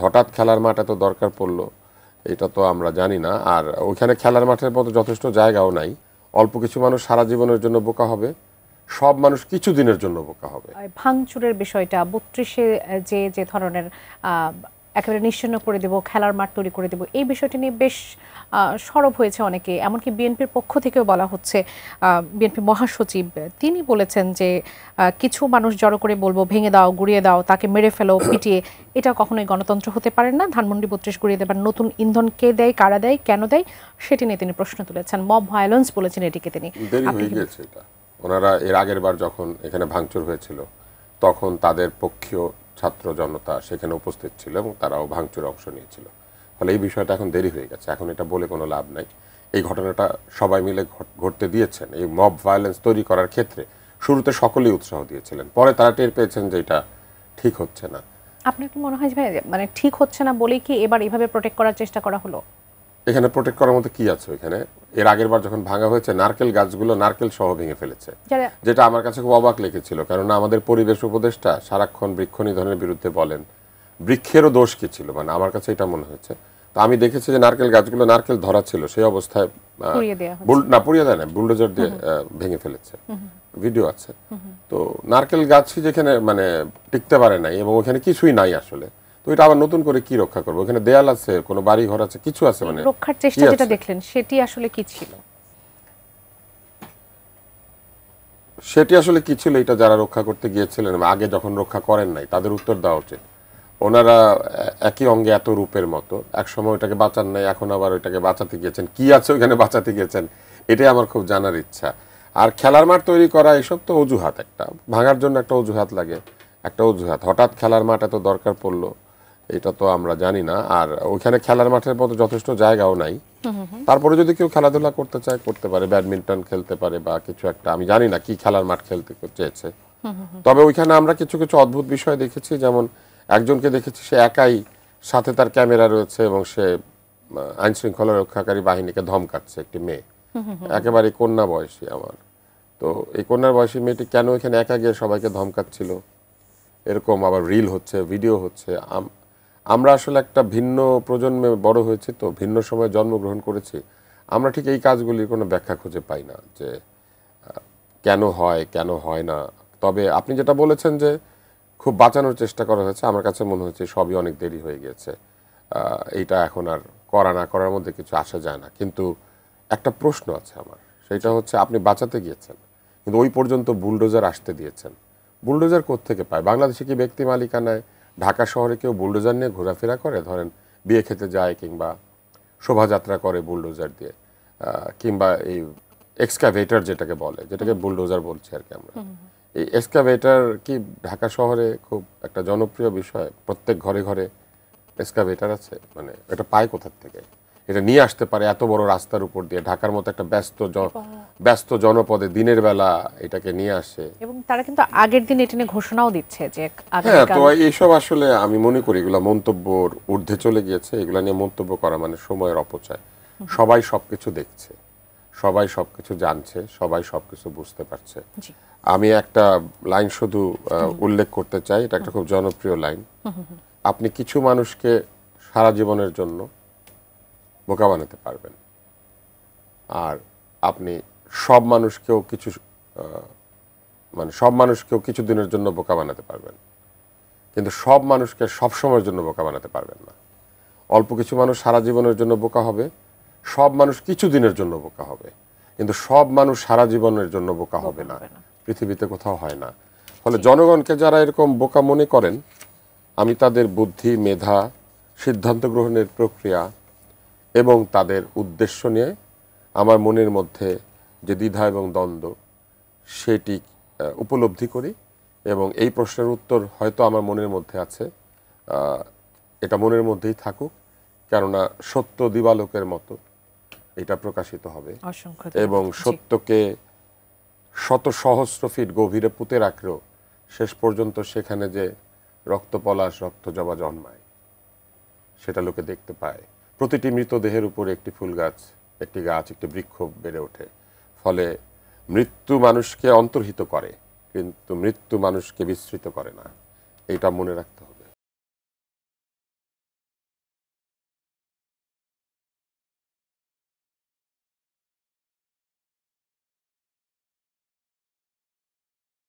হঠাৎ খেলার মাঠ এত দরকার পড়লো এটা তো আমরা জানি না। আর ওইখানে খেলার মাঠের মতো যথেষ্ট জায়গাও নাই। অল্প কিছু মানুষ সারা জীবনের জন্য বোকা হবে, সব মানুষ কিছু দিনের জন্য বোকা হবে। ভাঙচুরের বিষয়টা ৩২-এ যে ধরনের একেবারে নিশ্চিহ্ন করে দেব, খেলার মাঠ তৈরি করে দেব, এই বিষয়টি নিয়ে বেশ সরব হয়েছে অনেকে। এমনকি বিএনপির পক্ষ থেকেও বলা হচ্ছে, বিএনপি মহাসচিব তিনি বলেছেন যে কিছু মানুষ জড়ো করে বলবো ভেঙে দাও, গুড়িয়ে দাও, তাকে মেরে ফেলো, পিটিয়ে, এটা কখনোই গণতন্ত্র হতে পারে না। ধানমন্ডি ৩২ গুড়িয়ে দেবার নতুন ইন্ধন কে দেয়, কারা দেয়, কেন দেয়, সেটি নিয়ে তিনি প্রশ্ন তুলেছেন। মব ভায়োলেন্স বলেছেন এটিকে তিনি। দেরি হয়ে গেছে এটা। ওনারা এর আগের বার যখন এখানে ভাঙচুর হয়েছিল তখন তাদের পক্ষীয় ছাত্র জনতা সেখানে উপস্থিত ছিল এবং তারাও ভাঙচুরে অংশ নিয়েছিল। ফলে এই বিষয়টা এখন দেরি হয়ে গেছে, এখন এটা বলে কোনো লাভ নাই। এই ঘটনাটা সবাই মিলে ঘটতে দিয়েছেন। এই মব ভায়োলেন্স তৈরি করার ক্ষেত্রে শুরুতে সকলেই উৎসাহ দিয়েছিলেন, পরে তারা টের পেয়েছেন যে এটা ঠিক হচ্ছে না। আপনার কি মনে হয় ভাই, মানে ঠিক হচ্ছে না বলেই কি এবার এভাবে প্রোটেক্ট করার চেষ্টা করা হলো? এখানে প্রোটেক্ট করার মতো কি আছে? এখানে এর আগের বার যখন ভাঙা হয়েছে নারকেল গাছগুলো নারকেল সহ ভেঙে ফেলেছে, যেটা আমার কাছে খুব অবাক লেগেছিল। কারণ আমাদের পরিবেশ উপদেষ্টা সারাক্ষণ বৃক্ষ নিধনের বিরুদ্ধে বলেন, বৃক্ষেরও দোষ কি ছিল, মানে আমার কাছে এটা মনে হয়েছে। তো আমি দেখেছি যে নারকেল গাছগুলো নারকেল ধরা ছিল সেই অবস্থায় পুড়িয়ে দেয় না, বুলডোজার দিয়ে ভেঙে ফেলেছে, ভিডিও আছে। তো নারকেল গাছই যেখানে মানে টিকতে পারে নাই এবং ওখানে কিছুই নাই আসলে, তো এটা আবার নতুন করে কি রক্ষা করবো? ওখানে দেয়াল আছে, কোনো বাড়ি ঘর আছে, কিছু আছে, মানে রক্ষার চেষ্টা যেটা দেখলেন সেটি আসলে কি ছিল? সেটি আসলে কি ছিল এটা যারা রক্ষা করতে গিয়েছিলেন আগে যখন রক্ষা করেন নাই তাদের উত্তর দেওয়া উচিত। ওনারা একই অঙ্গে এত রূপের মতো, এক সময় ওইটাকে বাঁচান নাই, এখন আবার ওইটাকে বাঁচাতে গিয়েছেন, কি আছে ওইখানে বাঁচাতে গিয়েছেন, এটাই আমার খুব জানার ইচ্ছা। আর খেলার মাঠ তৈরি করা এসব তো অজুহাত, একটা ভাঙার জন্য একটা অজুহাত লাগে, একটা অজুহাত। হঠাৎ খেলার মাঠ এত দরকার পড়লো এটা তো আমরা জানি না। আর ওইখানে খেলার মাঠের মতো যথেষ্ট জায়গাও নাই। তারপরে যদি কেউ খেলাধুলা করতে চায় করতে পারে, ব্যাডমিন্টন খেলতে পারে বা কিছু একটা, আমি জানি না কি খেলার মাঠ খেলতে চেয়েছে। তবে ওইখানে আমরা কিছু কিছু অদ্ভুত বিষয় দেখেছি, যেমন একজনকে দেখেছি সে একাই, সাথে তার ক্যামেরা রয়েছে এবং সে আইন শৃঙ্খলা রক্ষাকারী বাহিনীকে ধমকাচ্ছে, একটি মেয়ে, একেবারে কন্যা বয়সী আমার। তো এই কন্যার বয়সী মেয়েটি কেন এখানে একা গিয়ে সবাইকে ধমকাচ্ছিল, এরকম আবার রিল হচ্ছে, ভিডিও হচ্ছে। আমরা আসলে একটা ভিন্ন প্রজন্মে বড় হয়েছি, তো ভিন্ন সময়ে জন্মগ্রহণ করেছি, আমরা ঠিক এই কাজগুলির কোনো ব্যাখ্যা খুঁজে পাই না যে কেন হয় কেন হয় না। তবে আপনি যেটা বলেছেন যে খুব বাঁচানোর চেষ্টা করা হয়েছে, আমার কাছে মনে হচ্ছে সবই অনেক দেরি হয়ে গিয়েছে। এইটা এখন আর করা না করার মধ্যে কিছু আসা যায় না। কিন্তু একটা প্রশ্ন আছে আমার, সেটা হচ্ছে আপনি বাঁচাতে গিয়েছেন কিন্তু ওই পর্যন্ত বুলডোজার আসতে দিয়েছেন। বুলডোজার কোত্থেকে পায়? বাংলাদেশে কি ব্যক্তি মালিকানায় ঢাকা শহরে কেউ বুলডোজার নিয়ে ঘোরাফেরা করে? ধরেন বিয়ে খেতে যায় কিংবা শোভাযাত্রা করে বুলডোজার দিয়ে, কিংবা এই এক্সকাভেটর যেটাকে বলে, যেটাকে বুলডোজার বলছি আর কি আমরা, এই এক্সকাভেটর কি ঢাকা শহরে খুব একটা জনপ্রিয় বিষয়? প্রত্যেক ঘরে ঘরে এক্সকাভেটর আছে, মানে এটা পায় কোথা থেকে? এটা নিয়ে আসতে পারে এত বড় রাস্তার উপর দিয়ে, ঢাকার মতো একটা ব্যস্ত জনপদে দিনের বেলা এটাকে নিয়ে আসে, এবং তারা কিন্তু আগের দিন এটা নিয়ে ঘোষণাও দিচ্ছে যে হ্যাঁ। তো এইসব আসলে আমি মনে করি এগুলো মন্তব্যর ঊর্ধ্বে চলে গিয়েছে। এগুলো নিয়ে মন্তব্য করা মানে সময়ের অপচয়। সবাই সবকিছু দেখছে, সবাই সবকিছু জানছে, সবাই সবকিছু বুঝতে পারছে। আমি একটা লাইন শুধু উল্লেখ করতে চাই, এটা একটা খুব জনপ্রিয় লাইন। আপনি কিছু মানুষকে সারা জীবনের জন্য বোকা বানাতে পারবেন, আর আপনি সব মানুষকেও সব মানুষকেও কিছু দিনের জন্য বোকা বানাতে পারবেন, কিন্তু সব মানুষকে সব সময়ের জন্য বোকা বানাতে পারবেন না। অল্প কিছু মানুষ সারা জীবনের জন্য বোকা হবে, সব মানুষ কিছু দিনের জন্য বোকা হবে, কিন্তু সব মানুষ সারা জীবনের জন্য বোকা হবে না, পৃথিবীতে কোথাও হয় না। ফলে জনগণকে যারা এরকম বোকা মনে করেন, আমি তাদের বুদ্ধি, মেধা, সিদ্ধান্ত গ্রহণের প্রক্রিয়া এবং তাদের উদ্দেশ্য নিয়ে আমার মনের মধ্যে যে দ্বিধা এবং দ্বন্দ্ব সেটি উপলব্ধি করি, এবং এই প্রশ্নের উত্তর হয়তো আমার মনের মধ্যে আছে, এটা মনের মধ্যেই থাকুক, কেননা সত্য দিবালোকের মতো এটা প্রকাশিত হবে এবং সত্যকে শত সহস্র ফিট গভীরে পুঁতে রাখলেও শেষ পর্যন্ত সেখানে যে রক্ত পলাশ, রক্ত জবা জন্মায় সেটা লোকে দেখতে পায়। প্রতিটি মৃতদেহের উপরে একটি ফুল গাছ, একটি গাছ, একটি বৃক্ষ বেড়ে ওঠে। ফলে মৃত্যু মানুষকে অন্তর্হিত করে, কিন্তু মৃত্যু মানুষকে বিস্মৃত করে না, এটা মনে রাখতে হবে।